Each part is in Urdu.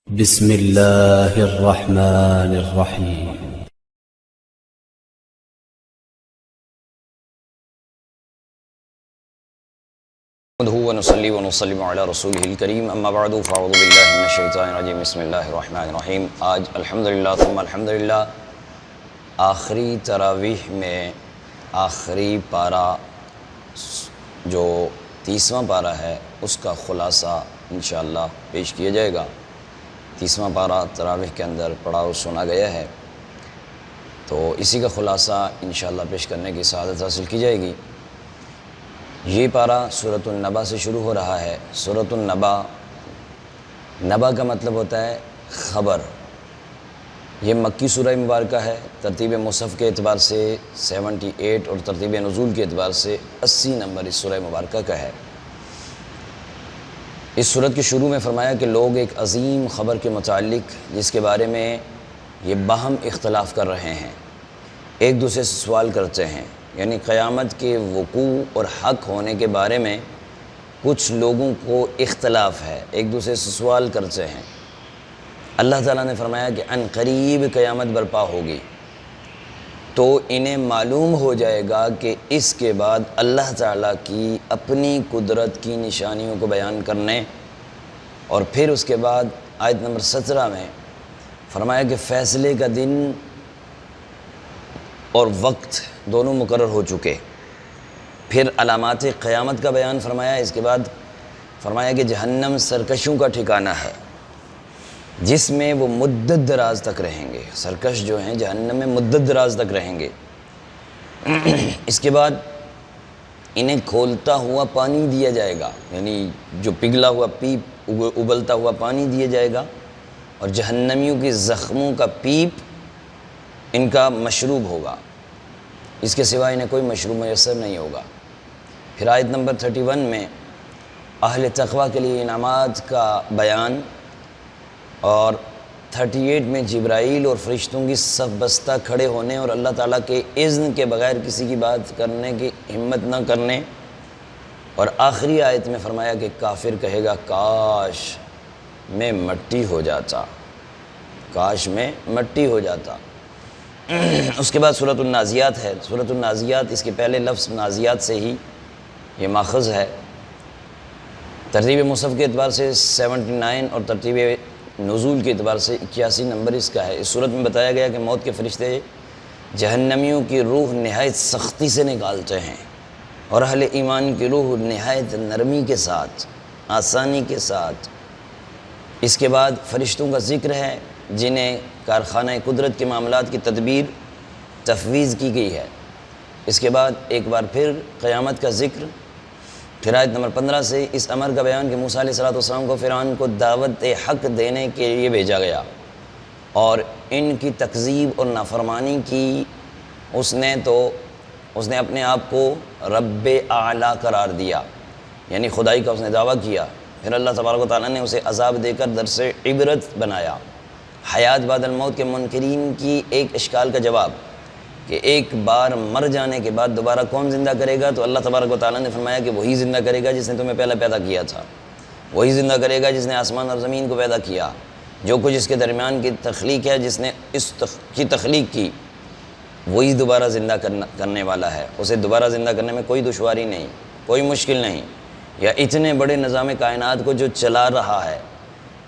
بسم الله الرحمن الرحيم. نحمده ونصلي ونسلم على رسوله الكريم اما بعد فاعوذ بالله من الشیطان الرجیم بسم اللہ الرحمن الرحیم۔ آج الحمدللہ ثم الحمدللہ آخری تراویح میں آخری پارہ جو 30واں پارہ ہے اس کا خلاصہ انشاءاللہ پیش کیا جائے گا۔ 30واں پارہ تراویح کے اندر پڑھاؤ سنا گیا ہے، تو اسی کا خلاصہ انشاءاللہ پیش کرنے کی سعادت حاصل کی جائے گی۔ یہ پارہ سورۃ النبا سے شروع ہو رہا ہے۔ سورۃ النبا، نبا کا مطلب ہوتا ہے خبر۔ یہ مکی سورہ مبارکہ ہے، ترتیب مصحف کے اعتبار سے 78 اور ترتیب نزول کے اعتبار سے 80 نمبر اس سورہ مبارکہ کا ہے۔ اس سورت کے شروع میں فرمایا کہ لوگ ایک عظیم خبر کے متعلق جس کے بارے میں یہ باہم اختلاف کر رہے ہیں، ایک دوسرے سے سوال کرتے ہیں، یعنی قیامت کے وقوع اور حق ہونے کے بارے میں کچھ لوگوں کو اختلاف ہے، ایک دوسرے سے سوال کرتے ہیں۔ اللہ تعالیٰ نے فرمایا کہ ان قریب قیامت برپا ہوگی، تو انہیں معلوم ہو جائے گا کہ اس کے بعد اللہ تعالیٰ کی اپنی قدرت کی نشانیوں کو بیان کرنے، اور پھر اس کے بعد آیت نمبر 17 میں فرمایا کہ فیصلے کا دن اور وقت دونوں مقرر ہو چکے۔ پھر علامات قیامت کا بیان فرمایا۔ اس کے بعد فرمایا کہ جہنم سرکشوں کا ٹھکانہ ہے، جس میں وہ مدت دراز تک رہیں گے۔ سرکش جو ہیں جہنم میں مدت دراز تک رہیں گے۔ اس کے بعد انہیں کھولتا ہوا پانی دیا جائے گا، یعنی جو پگھلا ہوا پیپ، ابلتا ہوا پانی دیا جائے گا، اور جہنمیوں کے زخموں کا پیپ ان کا مشروب ہوگا، اس کے سوا انہیں کوئی مشروب میسر نہیں ہوگا۔ پھر آیت نمبر 31 میں اہل تقویٰ کے لیے انعامات کا بیان، اور 38 میں جبرائیل اور فرشتوں کی صف بستہ کھڑے ہونے اور اللہ تعالیٰ کے اذن کے بغیر کسی کی بات کرنے کی ہمت نہ کرنے، اور آخری آیت میں فرمایا کہ کافر کہے گا کاش میں مٹی ہو جاتا، کاش میں مٹی ہو جاتا۔ اس کے بعد سورۃ النازعات ہے۔ سورۃ النازعات، اس کے پہلے لفظ نازعات سے ہی یہ ماخذ ہے۔ ترتیب مصحف کے اعتبار سے 79 اور ترتیب نزول کے اعتبار سے 81 نمبر اس کا ہے۔ اس صورت میں بتایا گیا کہ موت کے فرشتے جہنمیوں کی روح نہایت سختی سے نکالتے ہیں، اور اہل ایمان کی روح نہایت نرمی کے ساتھ، آسانی کے ساتھ۔ اس کے بعد فرشتوں کا ذکر ہے جنہیں کارخانہ قدرت کے معاملات کی تدبیر تفویض کی گئی ہے۔ اس کے بعد ایک بار پھر قیامت کا ذکر۔ پھر آیت نمبر 15 سے اس امر کا بیان کہ موسیٰ علیہ السلام کو فرعون کو دعوت حق دینے کے لیے بھیجا گیا، اور ان کی تکذیب اور نافرمانی کی اس نے اپنے آپ کو رب اعلیٰ قرار دیا، یعنی خدائی کا اس نے دعویٰ کیا۔ پھر اللہ تبارک و تعالیٰ نے اسے عذاب دے کر درس عبرت بنایا۔ حیات بعد الموت کے منکرین کی ایک اشکال کا جواب کہ ایک بار مر جانے کے بعد دوبارہ کون زندہ کرے گا، تو اللہ تبارک و تعالیٰ نے فرمایا کہ وہی زندہ کرے گا جس نے تمہیں پہلے پیدا کیا تھا، وہی زندہ کرے گا جس نے آسمان اور زمین کو پیدا کیا، جو کچھ اس کے درمیان کی تخلیق ہے، جس نے اس کی تخلیق کی وہی دوبارہ زندہ کرنے والا ہے۔ اسے دوبارہ زندہ کرنے میں کوئی دشواری نہیں، کوئی مشکل نہیں۔ یا اتنے بڑے نظام کائنات کو جو چلا رہا ہے،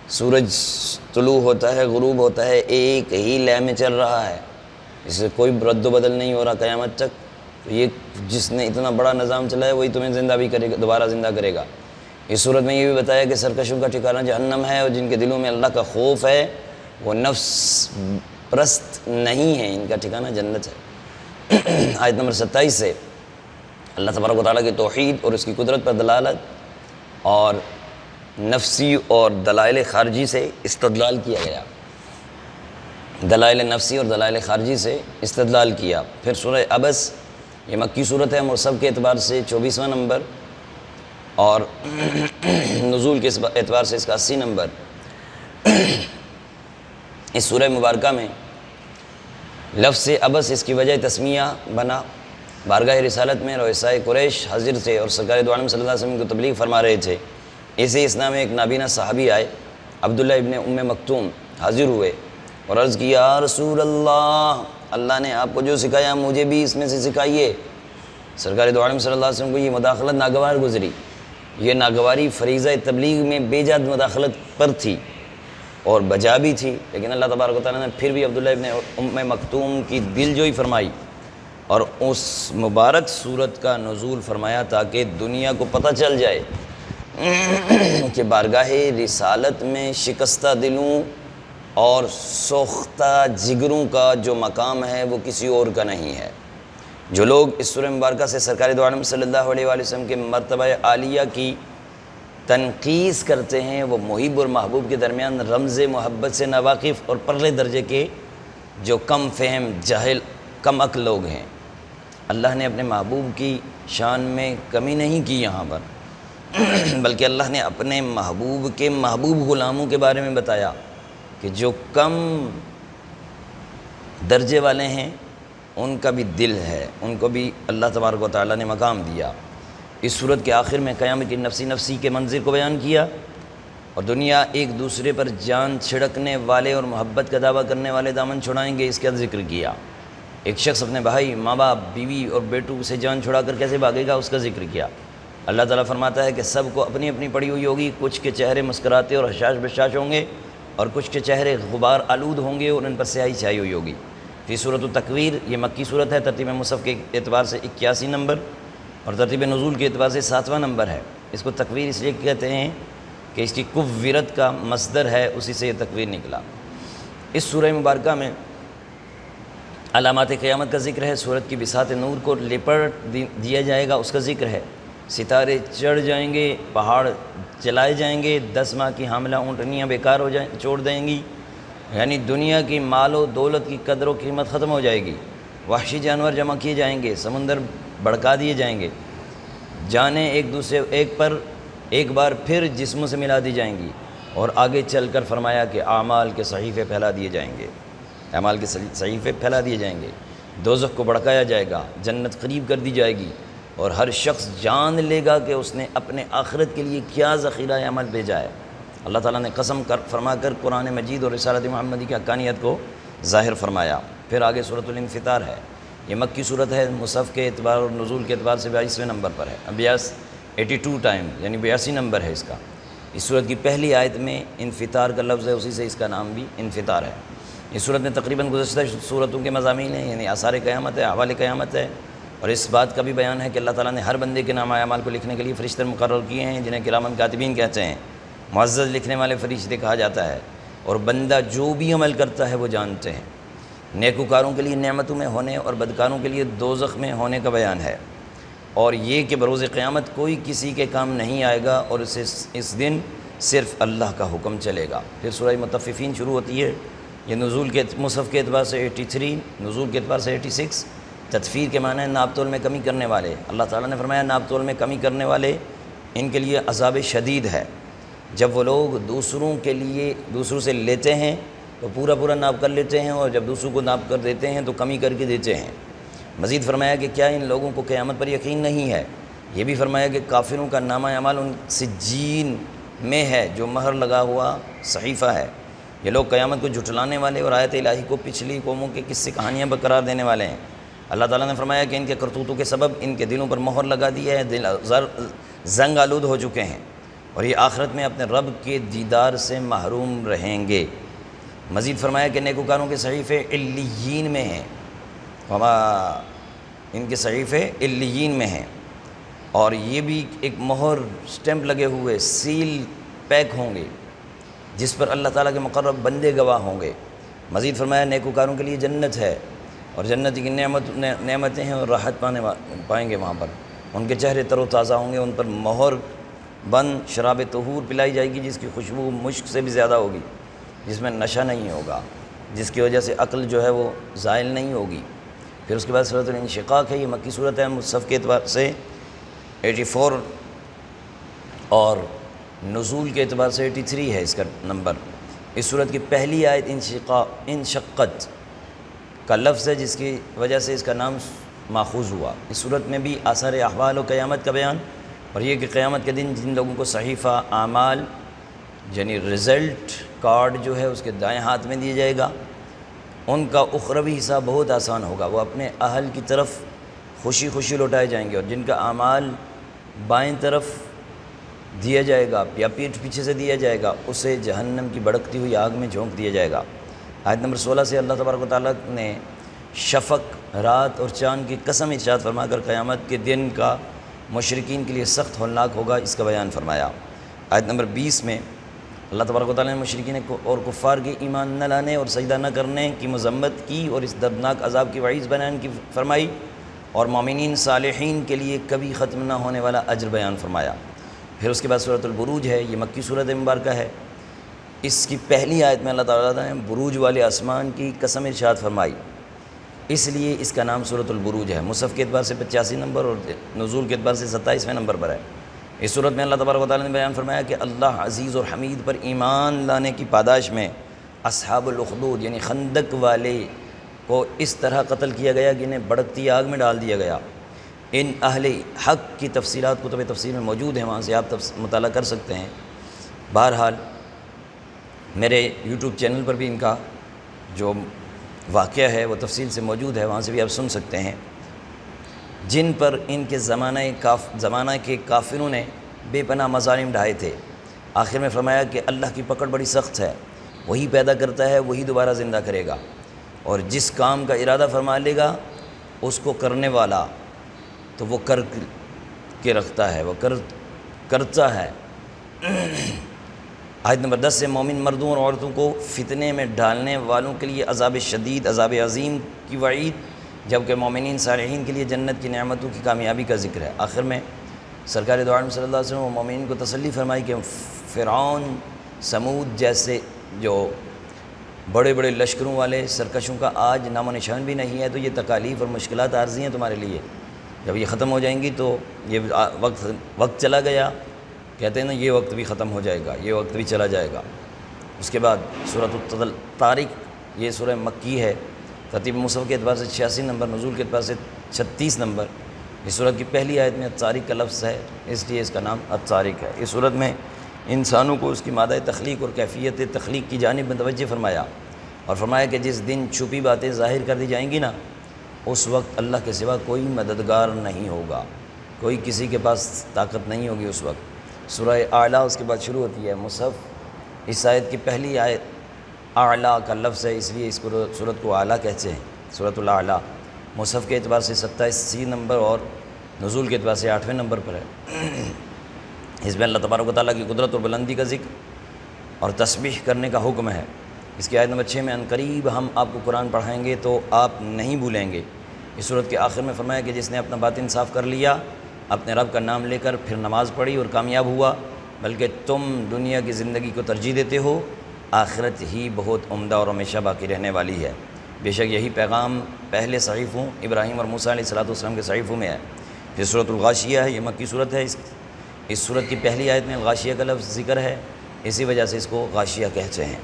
سورج طلوع ہوتا ہے، غروب ہوتا ہے، ایک ہی لے میں چل رہا ہے، اس سے کوئی رد و بدل نہیں ہو رہا قیامت تک۔ تو یہ جس نے اتنا بڑا نظام چلایا وہی تمہیں زندہ بھی کرے گا، دوبارہ زندہ کرے گا۔ اس صورت میں یہ بھی بتایا کہ سرکشوں کا ٹھکانہ جہنم ہے، اور جن کے دلوں میں اللہ کا خوف ہے وہ نفس پرست نہیں ہے، ان کا ٹھکانہ جنت ہے۔ آیت نمبر 27 سے اللہ تبارک و تعالیٰ کی توحید اور اس کی قدرت پر دلالت، اور نفسی اور دلائل خارجی سے استدلال کیا گیا، دلائل نفسی اور دلائل خارجی سے استدلال کیا۔ پھر سورہ عبس، یہ مکی صورت ہے، مصحف کے اعتبار سے 24واں نمبر، اور نزول کے اعتبار سے اس کا 80 نمبر۔ اس سورہ مبارکہ میں لفظ عبس اس کی وجہ تسمیہ بنا۔ بارگاہ رسالت میں رؤساء قریش حاضر تھے اور سرکار دو عالم صلی اللہ علیہ وسلم کو تبلیغ فرما رہے تھے۔ اسی اسنا میں ایک نابینا صحابی آئے عبداللہ ابن ام مکتوم حاضر ہوئے اور عرض کیا یا رسول اللہ، اللہ نے آپ کو جو سکھایا مجھے بھی اس میں سے سکھائیے۔ سرکار دو عالم صلی اللہ علیہ وسلم کو یہ مداخلت ناگوار گزری، یہ ناگواری فریضہ تبلیغ میں بے جاد مداخلت پر تھی اور بجا بھی تھی، لیکن اللہ تبارک و تعالیٰ نے پھر بھی عبداللہ ابن ام مکتوم کی دل جوئی فرمائی اور اس مبارک صورت کا نزول فرمایا تاکہ دنیا کو پتہ چل جائے کہ بارگاہ رسالت میں شکستہ دلوں اور سوختہ جگروں کا جو مقام ہے وہ کسی اور کا نہیں ہے۔ جو لوگ اس سورہ مبارکہ سے سرکار دو عالم صلی اللہ علیہ وآلہ وسلم کے مرتبہ عالیہ کی تنقیص کرتے ہیں وہ محب اور محبوب کے درمیان رمز محبت سے ناواقف اور پرلے درجے کے جو کم فہم جاہل کم عقل لوگ ہیں۔ اللہ نے اپنے محبوب کی شان میں کمی نہیں کی یہاں پر، بلکہ اللہ نے اپنے محبوب کے محبوب غلاموں کے بارے میں بتایا کہ جو کم درجے والے ہیں ان کا بھی دل ہے، ان کو بھی اللہ تبارک و تعالیٰ نے مقام دیا۔ اس صورت کے آخر میں قیامت کی نفسی نفسی کے منظر کو بیان کیا اور دنیا ایک دوسرے پر جان چھڑکنے والے اور محبت کا دعویٰ کرنے والے دامن چھڑائیں گے، اس کا ذکر کیا۔ ایک شخص اپنے بھائی، ماں باپ، بیوی اور بیٹوں سے جان چھڑا کر کیسے بھاگے گا، اس کا ذکر کیا۔ اللہ تعالیٰ فرماتا ہے کہ سب کو اپنی اپنی پڑی ہوئی ہوگی، کچھ کے چہرے مسکراتے اور حشاش بشاش ہوں گے اور کچھ کے چہرے غبار آلود ہوں گے اور ان پر سیاہی چھائی ہوئی ہوگی۔ فی سورۃ التکویر، یہ مکی صورت ہے، ترتیب مصحف کے اعتبار سے 81 نمبر اور ترتیب نزول کے اعتبار سے 7واں نمبر ہے۔ اس کو تکویر اس لیے کہتے ہیں کہ اس کی کورت کا مصدر ہے، اسی سے یہ تکویر نکلا۔ اس سورہ مبارکہ میں علامات قیامت کا ذکر ہے، سورت کی بساط نور کو لپٹ دیا جائے گا اس کا ذکر ہے، ستارے چڑھ جائیں گے، پہاڑ جلائے جائیں گے، 10 ماہ کی حاملہ اونٹنیاں بیکار ہو جائیں چھوڑ دیں گی، یعنی دنیا کی مال و دولت کی قدر و قیمت ختم ہو جائے گی، وحشی جانور جمع کیے جائیں گے، سمندر بھڑکا دیے جائیں گے، جانیں ایک بار پھر جسموں سے ملا دی جائیں گی، اور آگے چل کر فرمایا کہ اعمال کے صحیفے پھیلا دیے جائیں گے، اعمال کے صحیفے پھیلا دیے جائیں گے، دوزخ کو بھڑکایا جائے گا، جنت قریب کر دی جائے گی، اور ہر شخص جان لے گا کہ اس نے اپنے آخرت کے لیے کیا ذخیرہ عمل بھیجا ہے۔ اللہ تعالیٰ نے قسم فرما کر قرآن مجید اور رسالت محمدی کی حقانیت کو ظاہر فرمایا۔ پھر آگے سورۃ الانفطار ہے، یہ مکی صورت ہے، مصحف کے اعتبار اور نزول کے اعتبار سے 22ویں نمبر پر ہے، 82 ٹائم یعنی 82 نمبر ہے اس کا۔ اس صورت کی پہلی آیت میں انفطار کا لفظ ہے، اسی سے اس کا نام بھی انفطار ہے۔ اس صورت میں تقریباً گزشتہ صورتوں کے مضامین ہیں، یعنی آثار قیامت ہے، احوال قیامت ہے، اور اس بات کا بھی بیان ہے کہ اللہ تعالیٰ نے ہر بندے کے نام اعمال کو لکھنے کے لیے فرشتے مقرر کیے ہیں، جنہیں کرام کاتبین کہتے ہیں، معزز لکھنے والے فرشتے کہا جاتا ہے، اور بندہ جو بھی عمل کرتا ہے وہ جانتے ہیں۔ نیکوکاروں کے لیے نعمتوں میں ہونے اور بدکاروں کے لیے دوزخ میں ہونے کا بیان ہے، اور یہ کہ بروز قیامت کوئی کسی کے کام نہیں آئے گا اور اسے اس دن صرف اللہ کا حکم چلے گا۔ پھر سورہ مطففین شروع ہوتی ہے، یہ نزول کے مصحف کے اعتبار سے 83، نزول کے اعتبار سے 86۔ تطفیر کے معنی ہے ناپ تول میں کمی کرنے والے۔ اللہ تعالیٰ نے فرمایا ناپ تول میں کمی کرنے والے ان کے لیے عذاب شدید ہے۔ جب وہ لوگ دوسروں سے لیتے ہیں تو پورا ناپ کر لیتے ہیں، اور جب دوسروں کو ناپ کر دیتے ہیں تو کمی کر کے دیتے ہیں۔ مزید فرمایا کہ کیا ان لوگوں کو قیامت پر یقین نہیں ہے؟ یہ بھی فرمایا کہ کافروں کا نامہ اعمال ان سجین میں ہے، جو مہر لگا ہوا صحیفہ ہے۔ یہ لوگ قیامت کو جھٹلانے والے اور آیت الہی کو پچھلی قوموں کے قصے کہانیاں برقرار دینے والے ہیں۔ اللہ تعالیٰ نے فرمایا کہ ان کے کرتوتوں کے سبب ان کے دلوں پر مہر لگا دی ہے، دل زنگ آلود ہو چکے ہیں، اور یہ آخرت میں اپنے رب کے دیدار سے محروم رہیں گے۔ مزید فرمایا کہ نیکوکاروں کے صحیفے علیین میں ہیں، ان کے صحیفے علیین میں ہیں، اور یہ بھی ایک مہر سٹیمپ لگے ہوئے سیل پیک ہوں گے، جس پر اللہ تعالیٰ کے مقرب بندے گواہ ہوں گے۔ مزید فرمایا نیکوکاروں کے لیے جنت ہے، اور جنت کی نعمتیں ہیں اور راحت پائیں گے وہاں پر۔ ان کے چہرے تر و تازہ ہوں گے، ان پر مہر بند شراب طہور پلائی جائے گی، جس کی خوشبو مشک سے بھی زیادہ ہوگی، جس میں نشہ نہیں ہوگا، جس کی وجہ سے عقل جو ہے وہ زائل نہیں ہوگی۔ پھر اس کے بعد سورۃ الانشقاق ہے، یہ مکی صورت ہے، مصحف کے اعتبار سے 84 اور نزول کے اعتبار سے 83 ہے اس کا نمبر۔ اس صورت کی پہلی آیت انشقت کا لفظ ہے، جس کی وجہ سے اس کا نام ماخوذ ہوا۔ اس صورت میں بھی آثار احوال و قیامت کا بیان، اور یہ کہ قیامت کے دن جن لوگوں کو صحیفہ اعمال یعنی رزلٹ کارڈ جو ہے اس کے دائیں ہاتھ میں دیا جائے گا، ان کا اخروی حساب بہت آسان ہوگا، وہ اپنے اہل کی طرف خوشی خوشی لوٹائے جائیں گے، اور جن کا اعمال بائیں طرف دیا جائے گا یا پیٹھ پیچھے سے دیا جائے گا اسے جہنم کی بھڑکتی ہوئی آگ میں جھونک دیا جائے گا۔ آیت نمبر 16 سے اللہ تبارک و تعالیٰ نے شفق، رات اور چاند کی قسم ارشاد فرما کر قیامت کے دن کا مشرکین کے لیے سخت ہولناک ہوگا اس کا بیان فرمایا۔ آیت نمبر 20 میں اللہ تبارک و تعالیٰ نے مشرکین اور کفار کے ایمان نہ لانے اور سجدہ نہ کرنے کی مذمت کی اور اس دردناک عذاب کی وعید بیان کی فرمائی، اور مومنین صالحین کے لیے کبھی ختم نہ ہونے والا اجر بیان فرمایا۔ پھر اس کے بعد سورۃ البروج ہے، یہ مکی سورۃ مبارکہ ہے۔ اس کی پہلی آیت میں اللہ تعالیٰ نے بروج والے آسمان کی قسم ارشاد فرمائی، اس لیے اس کا نام سورۃ البروج ہے۔ مصحف کے اعتبار سے 85 نمبر اور نزول کے اعتبار سے 27ویں نمبر پر ہے۔ اس صورت میں اللہ تبارک و تعالیٰ نے بیان فرمایا کہ اللہ عزیز اور حمید پر ایمان لانے کی پاداش میں اصحاب الاخدود یعنی خندق والے کو اس طرح قتل کیا گیا کہ انہیں بھڑکتی آگ میں ڈال دیا گیا۔ ان اہل حق کی تفصیلات کتب تفسیر میں موجود ہیں، وہاں سے آپ مطالعہ کر سکتے ہیں۔ بہرحال میرے یوٹیوب چینل پر بھی ان کا جو واقعہ ہے وہ تفصیل سے موجود ہے، وہاں سے بھی آپ سن سکتے ہیں، جن پر ان کے زمانہ کے کافروں نے بے پناہ مظالم ڈھائے تھے۔ آخر میں فرمایا کہ اللہ کی پکڑ بڑی سخت ہے، وہی پیدا کرتا ہے وہی دوبارہ زندہ کرے گا، اور جس کام کا ارادہ فرما لے گا اس کو کرنے والا تو وہ کر کے رکھتا ہے، وہ کرتا ہے۔ آیت نمبر 10 سے مومن مردوں اور عورتوں کو فتنے میں ڈالنے والوں کے لیے عذاب شدید، عذاب عظیم کی وعید، جبکہ مومنین صالحین کے لیے جنت کی نعمتوں کی کامیابی کا ذکر ہے۔ آخر میں سرکار دو عالم صلی اللہ علیہ وسلم و مومنین کو تسلی فرمائی کہ فرعون، سمود جیسے جو بڑے بڑے لشکروں والے سرکشوں کا آج نام و نشان بھی نہیں ہے، تو یہ تکالیف اور مشکلات عارضی ہیں تمہارے لیے، جب یہ ختم ہو جائیں گی تو یہ وقت چلا گیا، کہتے ہیں نا یہ وقت بھی ختم ہو جائے گا، یہ وقت بھی چلا جائے گا۔ اس کے بعد سورۃ الطارق، یہ سورہ مکی ہے، ترتیب مصحف کے اعتبار سے 86 نمبر، نزول کے اعتبار سے 36 نمبر۔ اس سورت کی پہلی آیت میں الطارق کا لفظ ہے، اس لیے اس کا نام الطارق ہے۔ اس سورت میں انسانوں کو اس کی مادہ تخلیق اور کیفیت تخلیق کی جانب متوجہ فرمایا، اور فرمایا کہ جس دن چھپی باتیں ظاہر کر دی جائیں گی نا، اس وقت اللہ کے سوا کوئی مددگار نہیں ہوگا، کوئی کسی کے پاس طاقت نہیں ہوگی اس وقت۔ سورہ اعلیٰ اس کے بعد شروع ہوتی ہے۔ مصحف اس آیت کی پہلی آیت اعلیٰ کا لفظ ہے، اس لیے اس کو سورت کو اعلیٰ کہتے ہیں، سورۃ الاعلیٰ۔ مصحف کے اعتبار سے 87 نمبر اور نزول کے اعتبار سے 8ویں نمبر پر ہے۔ اس میں اللہ تبارک و تعالیٰ کی قدرت اور بلندی کا ذکر اور تسبیح کرنے کا حکم ہے۔ اس کی آیت نمبر 6 میں عنقریب ہم آپ کو قرآن پڑھائیں گے تو آپ نہیں بھولیں گے۔ اس صورت کے آخر میں فرمایا کہ جس نے اپنا باطن صاف کر لیا، اپنے رب کا نام لے کر پھر نماز پڑھی اور کامیاب ہوا، بلکہ تم دنیا کی زندگی کو ترجیح دیتے ہو، آخرت ہی بہت عمدہ اور ہمیشہ باقی رہنے والی ہے۔ بے شک یہی پیغام پہلے صحیفوں ابراہیم اور موسیٰ علیہ السلام کے صحیفوں میں ہے۔ یہ سورۃ الغاشیہ ہے، یہ مکی صورت ہے۔ اس سورت کی پہلی آیت میں غاشیہ کا لفظ ذکر ہے، اسی وجہ سے اس کو غاشیہ کہتے ہیں۔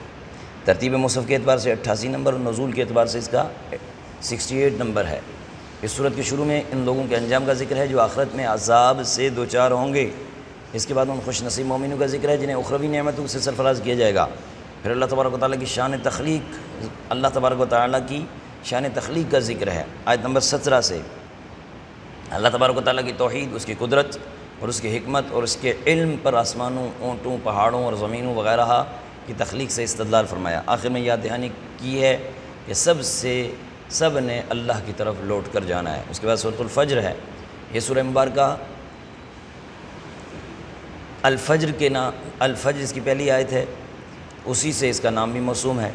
ترتیب مصحف کے اعتبار سے 88 نمبر اور نزول کے اعتبار سے اس کا 68 نمبر ہے۔ اس صورت کے شروع میں ان لوگوں کے انجام کا ذکر ہے جو آخرت میں عذاب سے دوچار ہوں گے۔ اس کے بعد ان خوش نصیب مومنوں کا ذکر ہے جنہیں اخروی نعمتوں سے سرفراز کیا جائے گا۔ پھر اللہ تبارک و تعالیٰ کی شان تخلیق، اللہ تبارک و تعالیٰ کی شان تخلیق کا ذکر ہے۔ آیت نمبر 17 سے اللہ تبارک و تعالیٰ کی توحید، اس کی قدرت اور اس کی حکمت اور اس کے علم پر آسمانوں، اونٹوں، پہاڑوں اور زمینوں وغیرہ کی تخلیق سے استدلال فرمایا۔ آخر میں یاد دہانی کی ہے کہ سب نے اللہ کی طرف لوٹ کر جانا ہے۔ اس کے بعد سورۃ الفجر ہے، یہ سورہ مبارکہ الفجر الفجر اس کی پہلی آیت ہے، اسی سے اس کا نام بھی موسوم ہے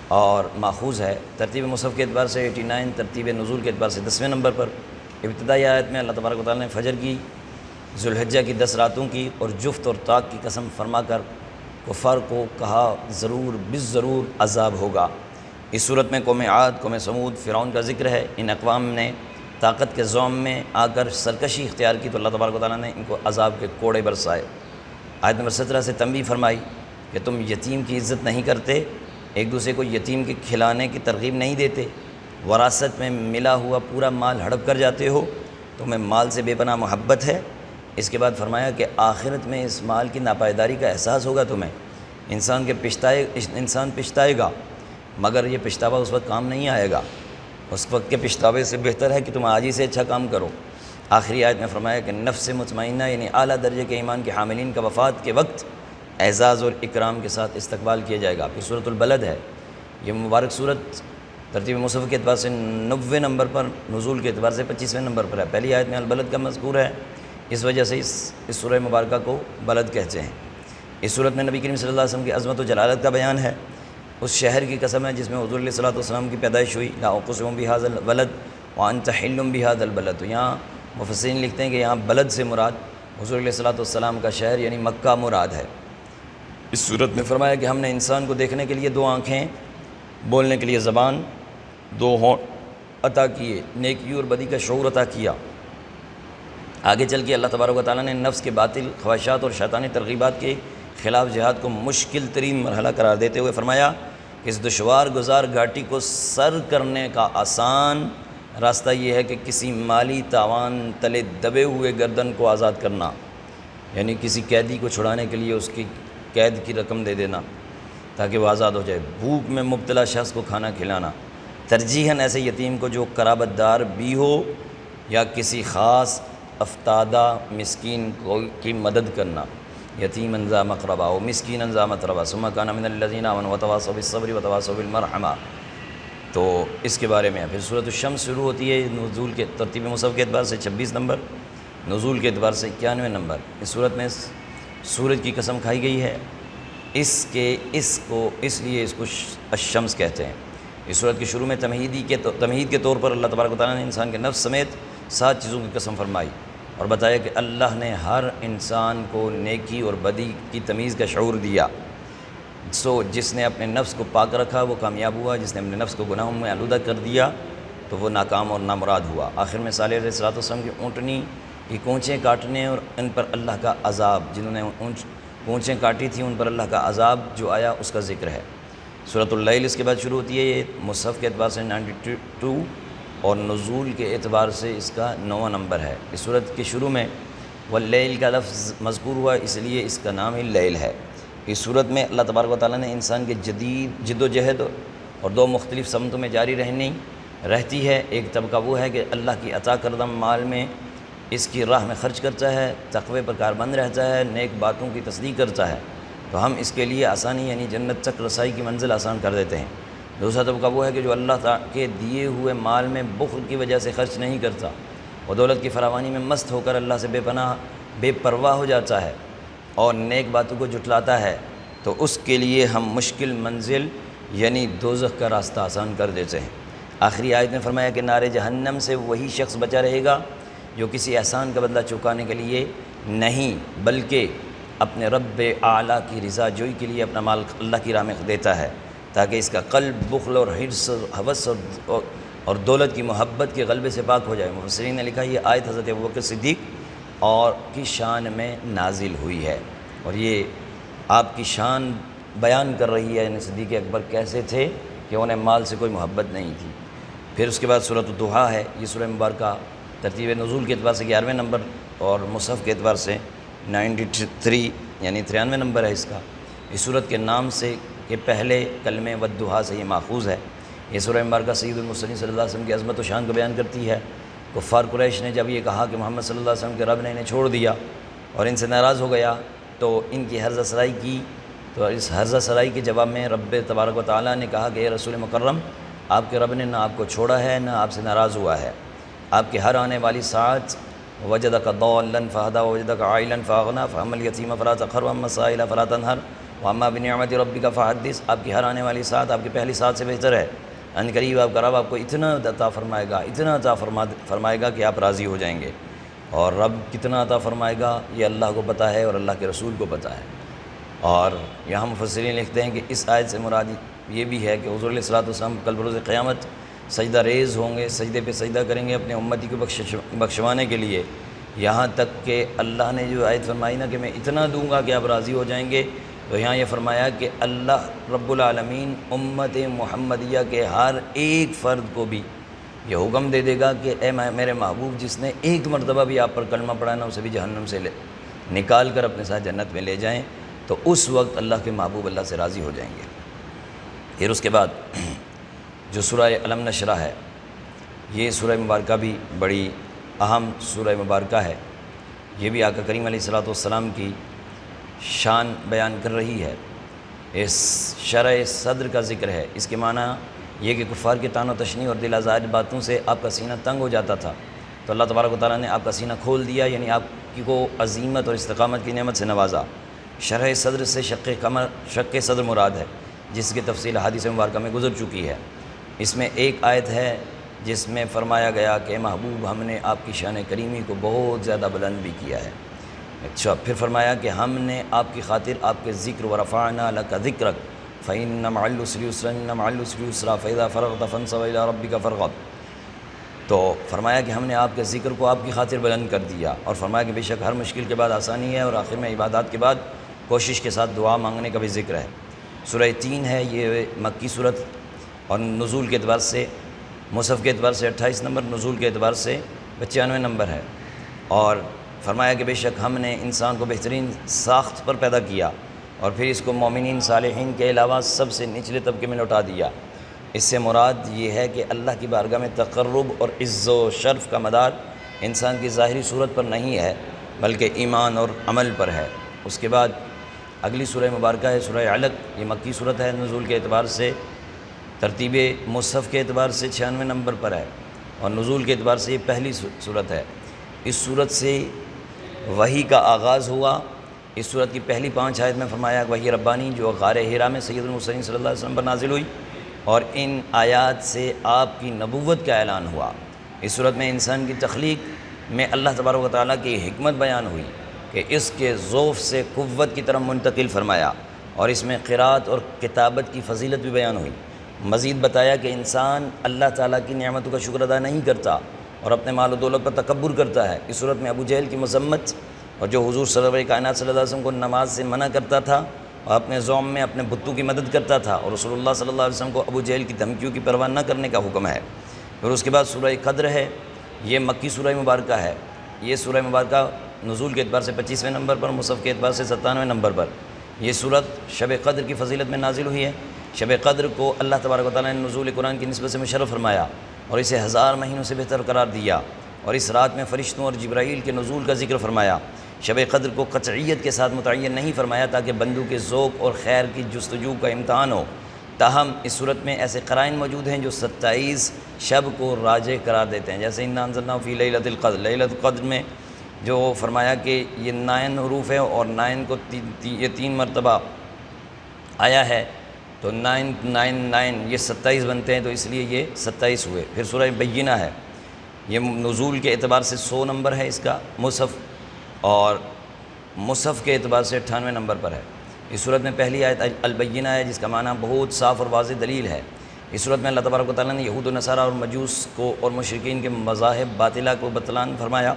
اور ماخوذ ہے۔ ترتیب مصحف کے اعتبار سے 89، ترتیب نزول کے اعتبار سے 10ویں نمبر پر۔ ابتدائی آیت میں اللہ تبارک و تعالیٰ نے فجر کی، ذوالحجہ کی 10 راتوں کی اور جفت اور طاق کی قسم فرما کر کفار کو کہا ضرور بالضرور عذاب ہوگا۔ اس صورت میں قوم عاد، قوم سمود، فرعون کا ذکر ہے۔ ان اقوام نے طاقت کے زوم میں آ کر سرکشی اختیار کی تو اللہ تبارک و تعالیٰ نے ان کو عذاب کے کوڑے برسائے۔ آیت نمبر 17 سے تنبیہ فرمائی کہ تم یتیم کی عزت نہیں کرتے، ایک دوسرے کو یتیم کے کھلانے کی ترغیب نہیں دیتے، وراثت میں ملا ہوا پورا مال ہڑپ کر جاتے ہو، تمہیں مال سے بے پناہ محبت ہے، اس کے بعد فرمایا کہ آخرت میں اس مال کی ناپائیداری کا احساس ہوگا تمہیں، انسان پچھتائے گا، مگر یہ پچھتاوا اس وقت کام نہیں آئے گا، اس وقت کے پچھتاوے سے بہتر ہے کہ تم آج ہی سے اچھا کام کرو۔ آخری آیت میں فرمایا کہ نفس مطمئنہ یعنی اعلیٰ درجے کے ایمان کے حاملین کا وفات کے وقت اعزاز اور اکرام کے ساتھ استقبال کیا جائے گا۔ پھر سورۃ البلد ہے، یہ مبارک صورت ترتیب مصحف کے اعتبار سے 90 نمبر پر، نزول کے اعتبار سے 25ویں نمبر پر ہے۔ پہلی آیت میں البلد کا مذکور ہے، اس وجہ سے اس سورہ مبارکہ کو بلد کہتے ہیں۔ اس صورت میں نبی کریم صلی اللہ علیہ وسلم کی عظمت و جلالت کا بیان ہے۔ اس شہر کی قسم ہے جس میں حضور علیہ الصلوۃ والسلام کی پیدائش ہوئی، لا اقسم بہذا البلد وانت حل بہذا البلد۔ تو یہاں مفسرین لکھتے ہیں کہ یہاں بلد سے مراد حضور علیہ الصلوۃ والسلام کا شہر یعنی مکہ مراد ہے۔ اس صورت میں فرمایا کہ ہم نے انسان کو دیکھنے کے لیے 2 آنکھیں، بولنے کے لیے زبان، 2 ہونٹ عطا کیے، نیکی اور بدی کا شعور عطا کیا۔ آگے چل کے اللہ تبارک و تعالیٰ نے نفس کے باطل خواہشات اور شیطانی ترغیبات کے خلاف جہاد کو مشکل ترین مرحلہ قرار دیتے ہوئے فرمایا کہ اس دشوار گزار گھاٹی کو سر کرنے کا آسان راستہ یہ ہے کہ کسی مالی تاوان تلے دبے ہوئے گردن کو آزاد کرنا، یعنی کسی قیدی کو چھڑانے کے لیے اس کی قید کی رقم دے دینا تاکہ وہ آزاد ہو جائے، بھوک میں مبتلا شخص کو کھانا کھلانا، ترجیحاً ایسے یتیم کو جو قرابت دار بھی ہو، یا کسی خاص افتادہ مسکین کی مدد کرنا، یتیم ذا مقربہ و مسکین ذا متربہ ثم کان من الذین آمنوا وتواصوا بالصبر وتواصوا بالمرحمہ۔ تو اس کے بارے میں پھر سورۃ الشمس شروع ہوتی ہے، نزول کے ترتیب مصحف کے اعتبار سے 26 نمبر، نزول کے اعتبار سے 91 نمبر۔ اس صورت میں سورج کی قسم کھائی گئی ہے، اس لیے اس کو الشمس کہتے ہیں۔ اس صورت کے شروع میں تمہید کے طور پر اللہ تبارک و تعالیٰ نے انسان کے نفس سمیت 7 چیزوں کی قسم فرمائی اور بتایا کہ اللہ نے ہر انسان کو نیکی اور بدی کی تمیز کا شعور دیا۔ جس نے اپنے نفس کو پاک رکھا وہ کامیاب ہوا، جس نے اپنے نفس کو گناہوں میں آلودہ کر دیا تو وہ ناکام اور نامراد ہوا۔ آخر میں صالح علیہ السلام کی اونٹنی کی کونچیں کاٹنے اور ان پر اللہ کا عذاب، جنہوں نے کونچیں کاٹی تھیں ان پر اللہ کا عذاب جو آیا اس کا ذکر ہے۔ سورۃ اللیل اس کے بعد شروع ہوتی ہے، یہ مصحف کے اعتبار سے 92 اور نزول کے اعتبار سے اس کا 9واں نمبر ہے۔ اس صورت کے شروع میں واللیل کا لفظ مذکور ہوا، اس لیے اس کا نام ہی لیل ہے۔ اس صورت میں اللہ تبارک و تعالیٰ نے انسان کے جد و جہد اور 2 مختلف سمتوں میں جاری رہتی ہے۔ ایک طبقہ وہ ہے کہ اللہ کی عطا کردہ مال میں اس کی راہ میں خرچ کرتا ہے، تقوی پر کاربند رہتا ہے، نیک باتوں کی تصدیق کرتا ہے، تو ہم اس کے لیے آسانی یعنی جنت تک رسائی کی منزل آسان کر دیتے ہیں۔ دوسرا طبقہ وہ ہے کہ جو اللہ تعالیٰ کے دیے ہوئے مال میں بخل کی وجہ سے خرچ نہیں کرتا، وہ دولت کی فراوانی میں مست ہو کر اللہ سے بے پرواہ ہو جاتا ہے اور نیک باتوں کو جھٹلاتا ہے، تو اس کے لیے ہم مشکل منزل یعنی دوزخ کا راستہ آسان کر دیتے ہیں۔ آخری آیت میں فرمایا کہ نار جہنم سے وہی شخص بچا رہے گا جو کسی احسان کا بدلہ چکانے کے لیے نہیں بلکہ اپنے رب اعلیٰ کی رضا جوئی کے لیے اپنا مال اللہ کی راہ میں دیتا ہے، تاکہ اس کا قلب بخل اور حرص حوث اور دولت کی محبت کے غلبے سے پاک ہو جائے۔ مفسرین نے لکھا یہ آیت حضرت ابوبکر صدیق اور کی شان میں نازل ہوئی ہے، اور یہ آپ کی شان بیان کر رہی ہے، یعنی صدیق اکبر کیسے تھے کہ انہیں مال سے کوئی محبت نہیں تھی۔ پھر اس کے بعد سورۃ الضحیٰ ہے، یہ سورہ مبارکہ ترتیب نزول کے اعتبار سے 11ویں نمبر اور مصحف کے اعتبار سے 93 یعنی 93 نمبر ہے اس کا۔ اس سورت کے نام سے کہ پہلے کلمے والضحیٰ سے یہ ماخوذ ہے۔ یہ سورہ مبارکہ سید المرسلین صلی اللہ علیہ وسلم کی عظمت و شان کو بیان کرتی ہے۔ کفار قریش نے جب یہ کہا کہ محمد صلی اللہ علیہ وسلم کے رب نے انہیں چھوڑ دیا اور ان سے ناراض ہو گیا تو ان کی حرزہ سرائی کی، تو اس حرزہ سرائی کے جواب میں رب تبارک و تعالیٰ نے کہا کہ اے رسول مکرم، آپ کے رب نے نہ آپ کو چھوڑا ہے نہ آپ سے ناراض ہوا ہے، آپ کی ہر آنے والی ساعت وجدک ضالا فہدی ووجدک عائلا فاغنی فاما الیتیم فلا تقہر واما السائل فلا تنہر واما بنعمت ربک فحدث۔ آپ کی ہر آنے والی ساعت آپ کی پہلی ساعت سے بہتر ہے، ان قریب آپ کا رب آپ کو اتنا عطا فرمائے گا، اتنا عطا فرمائے گا کہ آپ راضی ہو جائیں گے، اور رب کتنا عطا فرمائے گا یہ اللہ کو پتہ ہے اور اللہ کے رسول کو پتہ ہے۔ اور یہاں مفسرین لکھتے ہیں کہ اس آیت سے مراد یہ بھی ہے کہ حضور علیہ الصلوۃ والسلام کل بروز قیامت سجدہ ریز ہوں گے، سجدے پہ سجدہ کریں گے اپنے امتی کو بخشوانے کے لیے، یہاں تک کہ اللہ نے جو آیت فرمائی نا کہ میں اتنا دوں گا کہ آپ راضی ہو جائیں گے، تو یہاں یہ فرمایا کہ اللہ رب العالمین امت محمدیہ کے ہر ایک فرد کو بھی یہ حکم دے دے گا کہ اے میرے محبوب، جس نے ایک مرتبہ بھی آپ پر کلمہ پڑھا نا، اسے بھی جہنم سے نکال کر اپنے ساتھ جنت میں لے جائیں، تو اس وقت اللہ کے محبوب اللہ سے راضی ہو جائیں گے۔ پھر اس کے بعد جو سورہ علم نشرح ہے، یہ سورہ مبارکہ بھی بڑی اہم سورہ مبارکہ ہے۔ یہ بھی آقا کریم علیہ الصلوۃ والسلام کی شان بیان کر رہی ہے۔ اس شرح صدر کا ذکر ہے۔ اس کے معنی یہ کہ کفار کے طعن و تشنیع اور دل آزار باتوں سے آپ کا سینہ تنگ ہو جاتا تھا، تو اللہ تبارک و تعالیٰ نے آپ کا سینہ کھول دیا، یعنی آپ کو عظیمت اور استقامت کی نعمت سے نوازا۔ شرح صدر سے شق صدر مراد ہے، جس کی تفصیل حدیث مبارکہ میں گزر چکی ہے۔ اس میں ایک آیت ہے جس میں فرمایا گیا کہ محبوب، ہم نے آپ کی شان کریمی کو بہت زیادہ بلند بھی کیا ہے۔ اچھا، پھر فرمایا کہ ہم نے آپ کی خاطر آپ کے ذکر ورفعنا لک ذکرک فإن مع العسر یسرا إن مع العسر یسرا فإذا فرغت فانصب إلى ربک فارغب۔ تو فرمایا کہ ہم نے آپ کے ذکر کو آپ کی خاطر بلند کر دیا، اور فرمایا کہ بے شک ہر مشکل کے بعد آسانی ہے، اور آخر میں عبادات کے بعد کوشش کے ساتھ دعا مانگنے کا بھی ذکر ہے۔ سورہ 3 ہے، یہ مکی صورت، اور نزول کے اعتبار سے مصحف کے اعتبار سے 28 نمبر، نزول کے اعتبار سے 95 نمبر ہے۔ اور فرمایا کہ بے شک ہم نے انسان کو بہترین ساخت پر پیدا کیا، اور پھر اس کو مومنین صالحین کے علاوہ سب سے نچلے طبقے میں لوٹا دیا۔ اس سے مراد یہ ہے کہ اللہ کی بارگاہ میں تقرب اور عز و شرف کا مدار انسان کی ظاہری صورت پر نہیں ہے، بلکہ ایمان اور عمل پر ہے۔ اس کے بعد اگلی سورہ مبارکہ ہے سورہ علق۔ یہ مکی صورت ہے، نزول کے اعتبار سے ترتیب مصحف کے اعتبار سے 96 نمبر پر ہے، اور نزول کے اعتبار سے یہ پہلی صورت ہے۔ اس صورت سے وحی کا آغاز ہوا۔ اس صورت کی پہلی 5 آیت میں فرمایا کہ وحی ربانی جو غار حرا میں سید المرسلین صلی اللہ علیہ وسلم پر نازل ہوئی، اور ان آیات سے آپ کی نبوت کا اعلان ہوا۔ اس صورت میں انسان کی تخلیق میں اللہ تبارک و تعالیٰ کی حکمت بیان ہوئی کہ اس کے ذوف سے قوت کی طرف منتقل فرمایا، اور اس میں قراءت اور کتابت کی فضیلت بھی بیان ہوئی۔ مزید بتایا کہ انسان اللہ تعالیٰ کی نعمتوں کا شکر ادا نہیں کرتا اور اپنے مال و دولت پر تکبر کرتا ہے۔ اس صورت میں ابو جہل کی مذمت، اور جو حضور سرور کائنات صلی اللہ علیہ وسلم کو نماز سے منع کرتا تھا اور اپنے زوم میں اپنے بتوں کی مدد کرتا تھا، اور رسول اللہ صلی اللہ علیہ وسلم کو ابو جہل کی دھمکیوں کی پرواہ نہ کرنے کا حکم ہے۔ پھر اس کے بعد سورہ قدر ہے، یہ مکی سورہ مبارکہ ہے۔ یہ سورہ مبارکہ نزول کے اعتبار سے 25ویں نمبر پر، مصحف کے اعتبار سے 97ویں نمبر پر۔ یہ صورت شب قدر کی فضیلت میں نازل ہوئی ہے۔ شب قدر کو اللہ تبارک و تعالیٰ نے نزول قرآن کی نسبت سے مشرف فرمایا، اور اسے 1000 مہینوں سے بہتر قرار دیا، اور اس رات میں فرشتوں اور جبرائیل کے نزول کا ذکر فرمایا۔ شب قدر کو قطعیت کے ساتھ متعین نہیں فرمایا تاکہ بندوں کے ذوق اور خیر کی جستجو کا امتحان ہو، تاہم اس صورت میں ایسے قرائن موجود ہیں جو 27 شب کو راجح قرار دیتے ہیں، جیسے انا انزلناہ فی لیلۃ القدر۔ لیلۃ القدر میں جو فرمایا کہ یہ 9 حروف ہے، اور 9 کو یہ 3 مرتبہ آیا ہے، تو 9 9 9 یہ 27 بنتے ہیں، تو اس لیے یہ 27 ہوئے۔ پھر سورہ بینہ ہے، یہ نزول کے اعتبار سے 100 نمبر ہے اس کا مصحف، اور مصحف کے اعتبار سے 98 نمبر پر ہے۔ اس صورت میں پہلی آیت البینہ ہے، جس کا معنی بہت صاف اور واضح دلیل ہے۔ اس صورت میں اللہ تبارک و تعالیٰ نے یہود و نصارہ اور مجوس کو اور مشرکین کے مذاہب باطلہ کو بطلان فرمایا،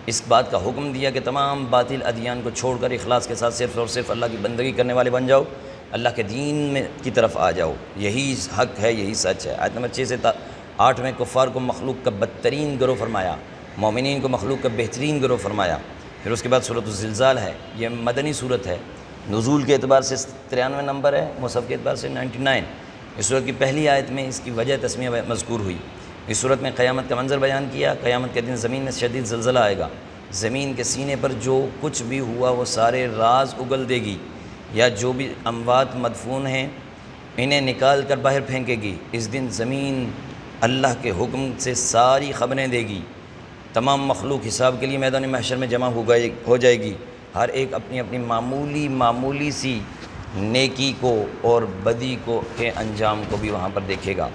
اس بات کا حکم دیا کہ تمام باطل ادیان کو چھوڑ کر اخلاص کے ساتھ صرف اور صرف اللہ کی بندگی کرنے والے بن جاؤ، اللہ کے دین میں کی طرف آ جاؤ، یہی حق ہے، یہی سچ ہے۔ آیت نمبر 6 سے 8 میں کفار کو مخلوق کا بدترین گروہ فرمایا، مومنین کو مخلوق کا بہترین گروہ فرمایا۔ پھر اس کے بعد سورۃ الزلزال ہے، یہ مدنی صورت ہے، نزول کے اعتبار سے 93 نمبر ہے، مصحف کے اعتبار سے 99۔ اس صورت کی پہلی آیت میں اس کی وجہ تسمیہ مذکور ہوئی۔ اس صورت میں قیامت کا منظر بیان کیا۔ قیامت کے دن زمین میں شدید زلزلہ آئے گا، زمین کے سینے پر جو کچھ بھی ہوا وہ سارے راز اگل دے گی، یا جو بھی اموات مدفون ہیں انہیں نکال کر باہر پھینکے گی۔ اس دن زمین اللہ کے حکم سے ساری خبریں دے گی، تمام مخلوق حساب کے لیے میدان محشر میں جمع ہو جائے گی، ہر ایک اپنی اپنی معمولی سی نیکی کو اور بدی کو کے انجام کو بھی وہاں پر دیکھے گا۔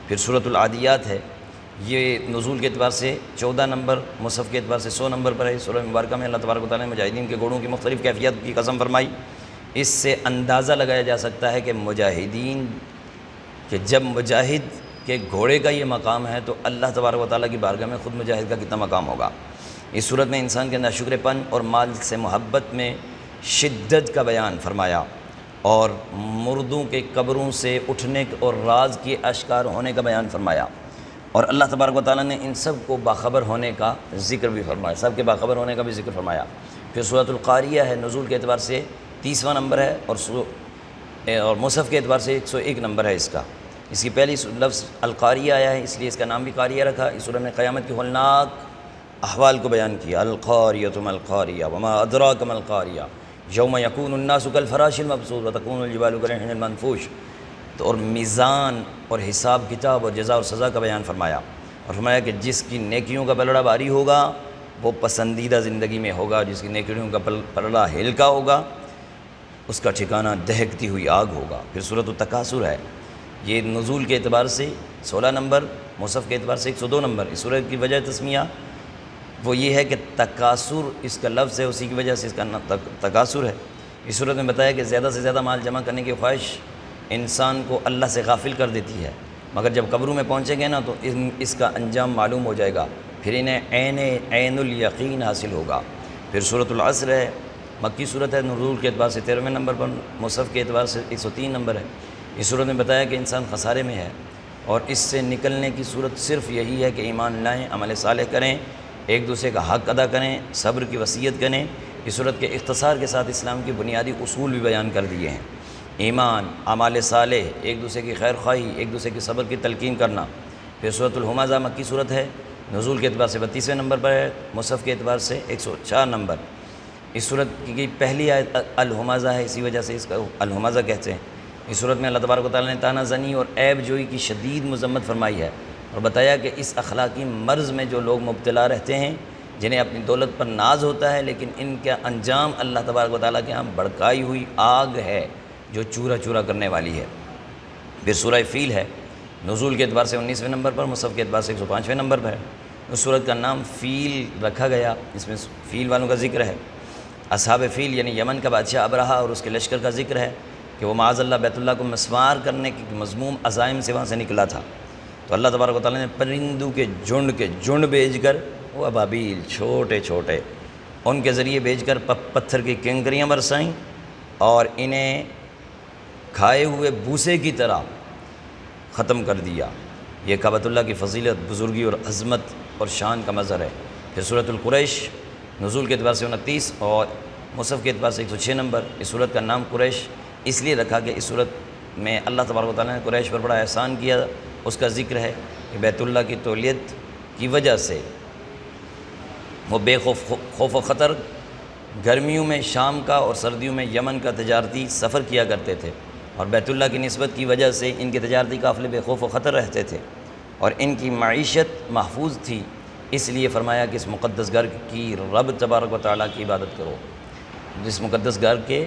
پھر سورۃ العادیات ہے، یہ نزول کے اعتبار سے 14 نمبر، مصحف کے اعتبار سے 100 نمبر پر ہے۔ سورہ مبارکہ میں اللہ تبارک و تعالیٰ نے مجاہدین کے گھوڑوں کی مختلف کیفیت کی قسم فرمائی۔ اس سے اندازہ لگایا جا سکتا ہے کہ مجاہدین کہ جب مجاہد کے گھوڑے کا یہ مقام ہے تو اللہ تبارک و تعالیٰ کی بارگاہ میں خود مجاہد کا کتنا مقام ہوگا۔ اس صورت میں انسان کے ناشکر پن اور مال سے محبت میں شدت کا بیان فرمایا، اور مردوں کے قبروں سے اٹھنے اور راز کے اشکار ہونے کا بیان فرمایا۔ اور اللہ تبارک و تعالیٰ نے ان سب کو باخبر ہونے کا ذکر بھی فرمایا، سب کے باخبر ہونے کا بھی ذکر فرمایا۔ پھر سورۃ القاریہ ہے، نزول کے اعتبار سے 30واں نمبر ہے، اور مصحف کے اعتبار سے 101 نمبر ہے اس کا۔ اس کی پہلی لفظ القاریہ آیا ہے، اس لیے اس کا نام بھی قاریہ رکھا۔ اس سورہ میں قیامت کی ہولناک احوال کو بیان کیا، القاریۃ ما القاریہ وما ادراک ما القاریہ یوم یکون الناس کالفراش المبثوث وتکون الجبال کالعہن المنفوش۔ تو اور میزان اور حساب کتاب اور جزا اور سزا کا بیان فرمایا، اور فرمایا کہ جس کی نیکیوں کا پلڑا بھاری ہوگا وہ پسندیدہ زندگی میں ہوگا، جس کی نیکیوں کا پلڑا ہلکا ہوگا اس کا ٹھکانہ دہکتی ہوئی آگ ہوگا۔ پھر سورۃ التکاثر ہے، یہ نزول کے اعتبار سے 16 نمبر، مصحف کے اعتبار سے 102 نمبر۔ اس سورۃ کی وجہ تسمیہ وہ یہ ہے کہ تکاثر اس کا لفظ ہے، اسی کی وجہ سے اس کا نام تکاثر ہے۔ اس سورۃ میں بتایا کہ زیادہ سے زیادہ مال جمع کرنے کی خواہش انسان کو اللہ سے غافل کر دیتی ہے، مگر جب قبروں میں پہنچیں گے نا تو اس کا انجام معلوم ہو جائے گا، پھر انہیں عین الیقین حاصل ہوگا۔ پھر سورۃ العصر ہے، مکی صورت ہے، نزول کے اعتبار سے 13ویں نمبر پر، مصحف کے اعتبار سے 103 نمبر ہے۔ اس صورت میں بتایا کہ انسان خسارے میں ہے، اور اس سے نکلنے کی صورت صرف یہی ہے کہ ایمان لائیں، عمل صالح کریں، ایک دوسرے کا حق ادا کریں، صبر کی وصیت کریں۔ اس صورت کے اختصار کے ساتھ اسلام کی بنیادی اصول بھی بیان کر دیے ہیں، ایمان، اعمال صالح، ایک دوسرے کی خیر خواہی، ایک دوسرے کی صبر کی تلقین کرنا۔ پھر سورۃ الہمزہ مکی صورت ہے، نزول کے اعتبار سے 32ویں نمبر پر ہے، مصحف کے اعتبار سے 104 نمبر۔ اس صورت کی پہلی آیت الہمزہ ہے، اسی وجہ سے اس کا الہمزہ کہتے ہیں۔ اس صورت میں اللہ تبارک و تعالیٰ نے طعنہ زنی اور عیب جوئی کی شدید مذمت فرمائی ہے، اور بتایا کہ اس اخلاقی مرض میں جو لوگ مبتلا رہتے ہیں، جنہیں اپنی دولت پر ناز ہوتا ہے، لیکن ان کا انجام اللہ تبارک و تعالیٰ کے ہاں بھڑکائی ہوئی آگ ہے جو چورا چورا کرنے والی ہے۔ پھر سورہ فیل ہے، نزول کے اعتبار سے 19ویں نمبر پر، مصحف کے اعتبار سے 105ویں نمبر پر ہے۔ اس سورت کا نام فیل رکھا گیا، اس میں فیل والوں کا ذکر ہے۔ اصحاب فیل یعنی یمن کا بادشاہ ابرہہ اور اس کے لشکر کا ذکر ہے کہ وہ معاذ اللہ بیت اللہ کو مسمار کرنے کی مذموم عزائم سے وہاں سے نکلا تھا، تو اللہ تبارک و تعالیٰ نے پرندوں کے جھنڈ بھیج کر، وہ ابابیل چھوٹے چھوٹے، ان کے ذریعے بھیج کر پتھر کی کنکریاں برسائیں، اور انہیں کھائے ہوئے بھوسے کی طرح ختم کر دیا۔ یہ کعبۃ اللہ کی فضیلت، بزرگی اور عظمت اور شان کا مظہر ہے۔ پھر سورۃ القریش، نزول کے اعتبار سے 29 اور مصحف کے اعتبار سے 106 نمبر۔ اس سورت کا نام قریش اس لیے رکھا کہ اس صورت میں اللہ تبارک و تعالیٰ نے قریش پر بڑا احسان کیا، اس کا ذکر ہے کہ بیت اللہ کی تولیت کی وجہ سے وہ بے خوف و خطر گرمیوں میں شام کا اور سردیوں میں یمن کا تجارتی سفر کیا کرتے تھے، اور بیت اللہ کی نسبت کی وجہ سے ان کے تجارتی قافلے بے خوف و خطر رہتے تھے، اور ان کی معیشت محفوظ تھی۔ اس لیے فرمایا کہ اس مقدس گھر کی رب تبارک و تعالیٰ کی عبادت کرو، جس مقدس گھر کے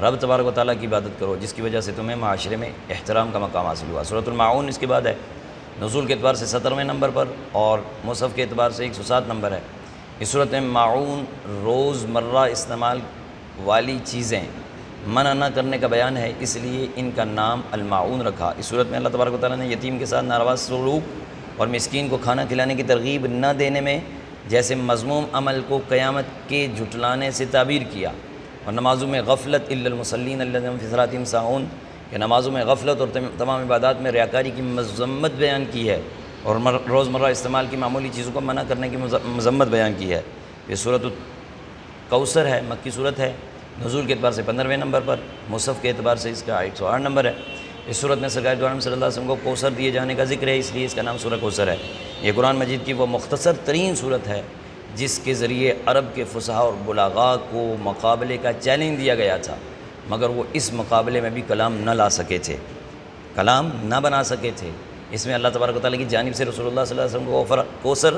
رب تبارک و تعالیٰ کی عبادت کرو، جس کی وجہ سے تمہیں معاشرے میں احترام کا مقام حاصل ہوا۔ سورۃ الماعون اس کے بعد ہے، نزول کے اعتبار سے 17ویں نمبر پر اور مصحف کے اعتبار سے 107 نمبر ہے۔ اس صورت میں معاون روز مرہ استعمال والی چیزیں منع نہ کرنے کا بیان ہے، اس لیے ان کا نام الماعون رکھا۔ اس صورت میں اللہ تبارک و تعالیٰ نے یتیم کے ساتھ ناروا سلوک اور مسکین کو کھانا کھلانے کی ترغیب نہ دینے میں جیسے مذموم عمل کو قیامت کے جھٹلانے سے تعبیر کیا، اور نمازوں میں غفلت الا المصلین الذین هم فی صلاتہم ساہون، کہ نمازوں میں غفلت اور تمام عبادات میں ریاکاری کی مذمت بیان کی ہے، اور روزمرہ استعمال کی معمولی چیزوں کو منع کرنے کی مذمت بیان کی ہے۔ یہ سورۃ الکوثر ہے، مکی صورت ہے، نزول کے اعتبار سے 15ویں نمبر پر، مصحف کے اعتبار سے اس کا 108 نمبر ہے۔ اس صورت میں سرکار دو عالم صلی اللہ علیہ وسلم کو کوثر دیے جانے کا ذکر ہے، اس لیے اس کا نام سورہ کوثر ہے۔ یہ قرآن مجید کی وہ مختصر ترین صورت ہے جس کے ذریعے عرب کے فصحاء اور بلاغاء کو مقابلے کا چیلنج دیا گیا تھا، مگر وہ اس مقابلے میں بھی کلام نہ لا سکے تھے، کلام نہ بنا سکے تھے۔ اس میں اللہ تبارک و تعالیٰ کی جانب سے رسول اللہ صلی اللہ علیہ وسلم کو کوثر،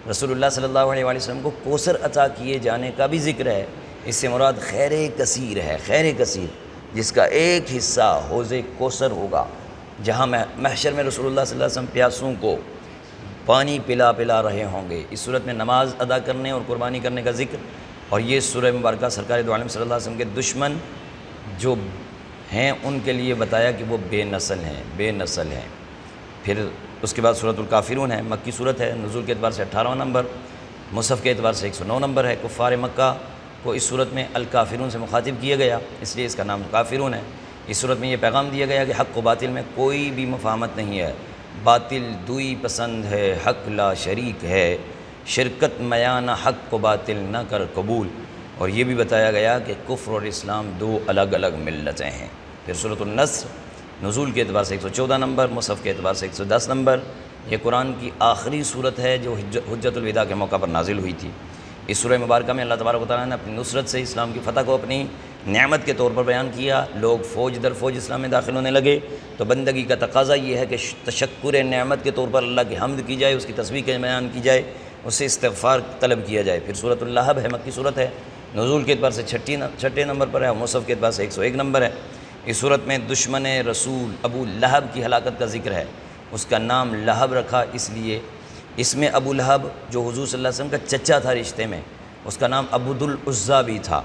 رسول اللہ صلی اللہ علیہ وسلم کو کوثر عطا کیے جانے کا بھی ذکر ہے۔ اس سے مراد خیر کثیر ہے، خیر کثیر جس کا ایک حصہ حوض کوثر ہوگا، جہاں محشر میں رسول اللہ صلی اللہ علیہ وسلم پیاسوں کو پانی پلا رہے ہوں گے۔ اس صورت میں نماز ادا کرنے اور قربانی کرنے کا ذکر، اور یہ سورہ مبارکہ سرکار دو عالم صلی اللہ علیہ وسلم کے دشمن جو ہیں ان کے لیے بتایا کہ وہ بے نسل ہیں۔ پھر اس کے بعد سورۃ الکافرون ہے، مکی صورت ہے، نزول کے اعتبار سے 18واں نمبر، مصحف کے اعتبار سے 109 نمبر ہے۔ کفار مکہ کو اس صورت میں الکافرون سے مخاطب کیا گیا، اس لیے اس کا نام کافرون ہے۔ اس صورت میں یہ پیغام دیا گیا کہ حق و باطل میں کوئی بھی مفاہمت نہیں ہے، باطل دوئی پسند ہے حق لا شریک ہے، شرکت میانہ حق کو باطل نہ کر قبول۔ اور یہ بھی بتایا گیا کہ کفر اور اسلام دو الگ الگ ملتیں ہیں۔ پھر سورۃ النصر نزول کے اعتبار سے 114 نمبر، مصحف کے اعتبار سے 110 نمبر، یہ قرآن کی آخری صورت ہے جو حجت الوداع کے موقع پر نازل ہوئی تھی۔ اس سورہ مبارکہ میں اللہ تبارک و تعالیٰ نے اپنی نصرت سے اسلام کی فتح کو اپنی نعمت کے طور پر بیان کیا۔ لوگ فوج در فوج اسلام میں داخل ہونے لگے، تو بندگی کا تقاضا یہ ہے کہ تشکر نعمت کے طور پر اللہ کی حمد کی جائے، اس کی تسبیح کے بیان کی جائے، اس سے استغفار طلب کیا جائے۔ پھر سورۃ اللہب ہے، مکی صورت ہے، نزول کے اعتبار سے چھٹے نمبر پر ہے اور مصحف کے اعتبار سے 101 نمبر ہے۔ اس صورت میں دشمن رسول ابو لہب کی ہلاکت کا ذکر ہے۔ اس کا نام لہب رکھا اس لیے، اس میں ابو لہب جو حضور صلی اللہ علیہ وسلم کا چچا تھا رشتے میں، اس کا نام عبد العزیٰ بھی تھا،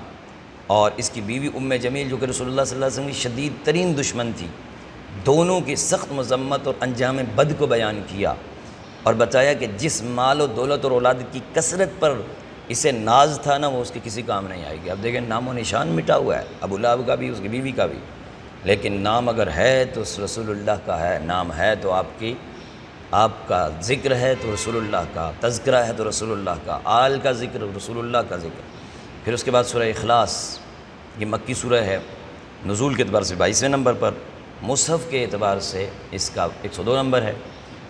اور اس کی بیوی ام جمیل جو کہ رسول اللہ صلی اللہ علیہ وسلم کی شدید ترین دشمن تھی۔ دونوں کی سخت مذمت اور انجام بد کو بیان کیا اور بتایا کہ جس مال و دولت اور اولاد کی کثرت پر اسے ناز تھا نا، وہ اس کے کسی کام نہیں آئے گی۔ اب دیکھیں نام و نشان مٹا ہوا ہے ابو لہب کا بھی، اس کی بیوی کا بھی، لیکن نام اگر ہے تو رسول اللہ کا ہے، نام ہے تو آپ کا ذکر ہے تو رسول اللہ کا، تذکرہ ہے تو رسول اللہ کا، آل کا ذکر رسول اللہ کا ذکر۔ پھر اس کے بعد سورہ اخلاص، یہ مکی سورہ ہے، نزول کے اعتبار سے 22ویں نمبر پر، مصحف کے اعتبار سے اس کا 102 نمبر ہے۔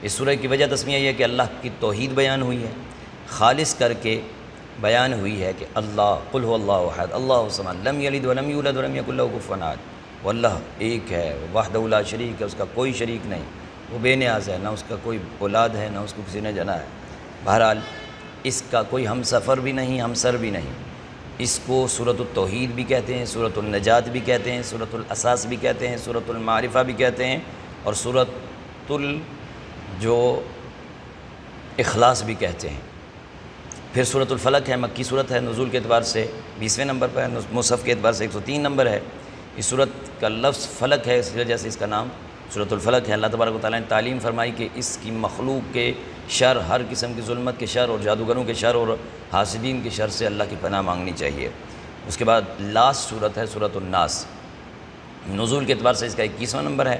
اس سورہ کی وجہ تسمیہ یہ ہے کہ اللہ کی توحید بیان ہوئی ہے، خالص کر کے بیان ہوئی ہے کہ اللہ قل هو اللہ احد اللہ الصمد لم یلد ولم یولد ولم یکن لہ کفوا احد، وہ اللہ ایک ہے، وحدہ لا شریک ہے، اس کا کوئی شریک نہیں، وہ بے نیاز ہے، نہ اس کا کوئی اولاد ہے، نہ اس کو کسی نے جنا ہے۔ بہرحال اس کا کوئی ہم سفر بھی نہیں، ہم سر بھی نہیں۔ اس کو سورۃ التوحید بھی کہتے ہیں، سورۃ النجات بھی کہتے ہیں، سورۃ الاساس بھی کہتے ہیں، سورۃ المعرفہ بھی کہتے ہیں، اور سورۃ جو اخلاص بھی کہتے ہیں۔ پھر سورۃ الفلق ہے، مکی صورت ہے، نزول کے اعتبار سے 20ویں نمبر پر ہے، مصحف کے اعتبار سے 103 نمبر ہے۔ اس صورت کا لفظ فلق ہے، اس وجہ سے اس کا نام سورۃ الفلق ہے۔ اللہ تبارک و تعالیٰ نے تعلیم فرمائی کہ اس کی مخلوق کے شر، ہر قسم کی ظلمت کے شر اور جادوگروں کے شر اور حاسدین کے شر سے اللہ کی پناہ مانگنی چاہیے۔ اس کے بعد لاسٹ صورت ہے سورۃ الناس، نزول کے اعتبار سے اس کا 21واں نمبر ہے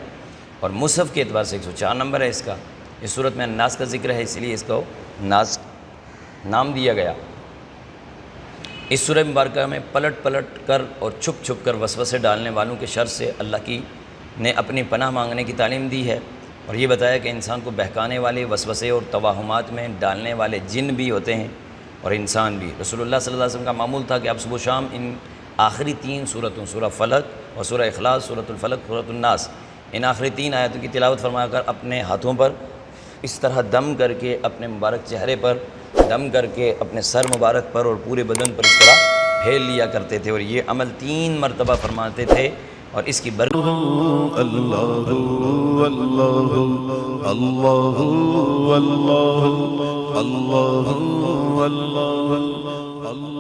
اور مصحف کے اعتبار سے 104 نمبر ہے اس کا۔ اس صورت میں الناس کا ذکر ہے، اس لیے اس کو ناس نام دیا گیا۔ اس سورہ مبارکہ میں پلٹ کر اور چھپ کر وسوسے ڈالنے والوں کے شر سے اللہ نے اپنی پناہ مانگنے کی تعلیم دی ہے، اور یہ بتایا کہ انسان کو بہکانے والے وسوسے اور توہمات میں ڈالنے والے جن بھی ہوتے ہیں اور انسان بھی۔ رسول اللہ صلی اللہ علیہ وسلم کا معمول تھا کہ آپ صبح و شام ان آخری 3 صورتوں، سورہ فلق اور سورہ اخلاص، سورۃ الفلق، سورۃ الناس، ان آخری 3 آیتوں کی تلاوت فرمایا کر اپنے ہاتھوں پر اس طرح دم کر کے، اپنے مبارک چہرے پر دم کر کے، اپنے سر مبارک پر اور پورے بدن پر اس طرح پھیل لیا کرتے تھے، اور یہ عمل 3 مرتبہ فرماتے تھے، اور اس کی برکت اللہ اللہ اللہ اللہ اللہ اللہ